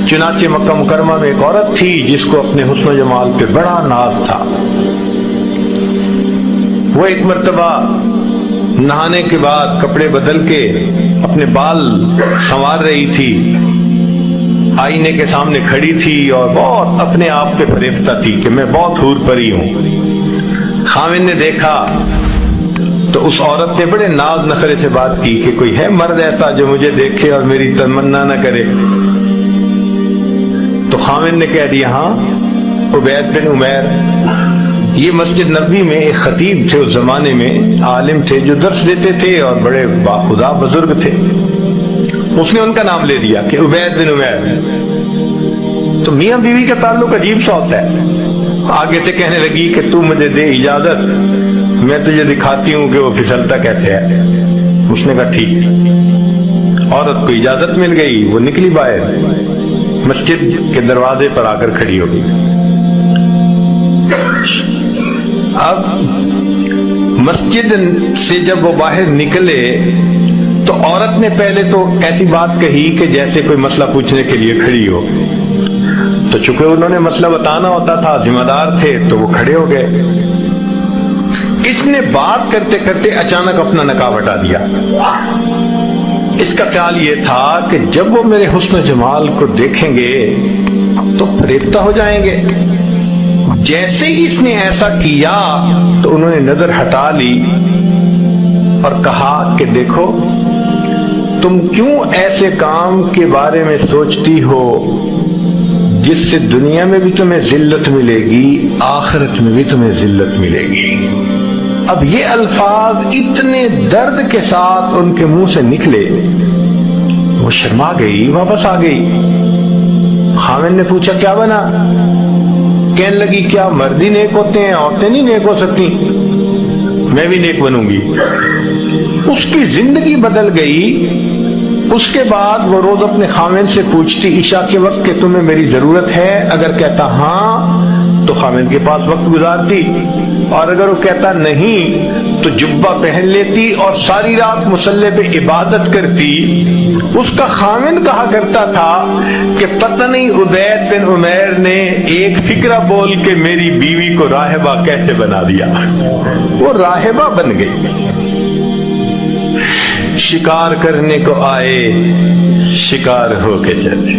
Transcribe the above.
چنانچہ مکہ مکرمہ میں ایک عورت تھی جس کو اپنے حسن و جمال پہ بڑا ناز تھا. وہ ایک مرتبہ نہانے کے بعد کپڑے بدل کے اپنے بال سنوار رہی تھی، آئینے کے سامنے کھڑی تھی اور بہت اپنے آپ پہ فریفتہ تھی کہ میں بہت حور پری ہوں. خاوند نے دیکھا تو اس عورت نے بڑے ناز نخرے سے بات کی کہ کوئی ہے مرد ایسا جو مجھے دیکھے اور میری تمنا نہ کرے. تو خاوند نے کہہ دیا ہاں، عبید بن عمیر. یہ مسجد نبوی میں ایک خطیب تھے، اس زمانے میں عالم تھے جو درس دیتے تھے اور بڑے باخدا بزرگ تھے. اس نے ان کا نام لے دیا کہ عبید بن عمیر. تو میاں بیوی کا تعلق عجیب سا ہوتا ہے. آگے سے کہنے لگی کہ تو مجھے دے اجازت، میں تجھے دکھاتی ہوں کہ وہ پھسلتا کیسے ہے. اس نے کہا ٹھیک. عورت کو اجازت مل گئی، وہ نکلی باہر، مسجد کے دروازے پر آ کر کھڑی ہو گئی. اب مسجد سے جب وہ باہر نکلے تو عورت نے پہلے تو ایسی بات کہی کہ جیسے کوئی مسئلہ پوچھنے کے لیے کھڑی ہو. تو چونکہ انہوں نے مسئلہ بتانا ہوتا تھا، ذمہ دار تھے، تو وہ کھڑے ہو گئے. اس نے بات کرتے کرتے اچانک اپنا نقاب ہٹا دیا. اس کا خیال یہ تھا کہ جب وہ میرے حسن و جمال کو دیکھیں گے تو فریفتہ ہو جائیں گے. جیسے ہی اس نے ایسا کیا تو انہوں نے نظر ہٹا لی اور کہا کہ دیکھو تم کیوں ایسے کام کے بارے میں سوچتی ہو جس سے دنیا میں بھی تمہیں ذلت ملے گی، آخرت میں بھی تمہیں ذلت ملے گی. اب یہ الفاظ اتنے درد کے ساتھ ان کے منہ سے نکلے، وہ شرما گئی، واپس آ گئی. خاوند نے پوچھا کیا بنا؟ کہنے لگی کیا مرد ہی نیک ہوتے ہیں، عورتیں نہیں نیک ہو سکتی؟ میں بھی نیک بنوں گی. اس کی زندگی بدل گئی. اس کے بعد وہ روز اپنے خاوند سے پوچھتی عشاء کے وقت کہ تمہیں میری ضرورت ہے. اگر کہتا ہاں تو خاوند کے پاس وقت گزارتی، اور اگر وہ کہتا نہیں تو جبہ پہن لیتی اور ساری رات مصلی پہ عبادت کرتی. اس کا خاوند کہا کرتا تھا کہ پتہ نہیں عبید بن عمیر نے ایک فکرہ بول کے میری بیوی کو راہبہ کیسے بنا دیا. وہ راہبہ بن گئی. شکار کرنے کو آئے، شکار ہو کے چلے.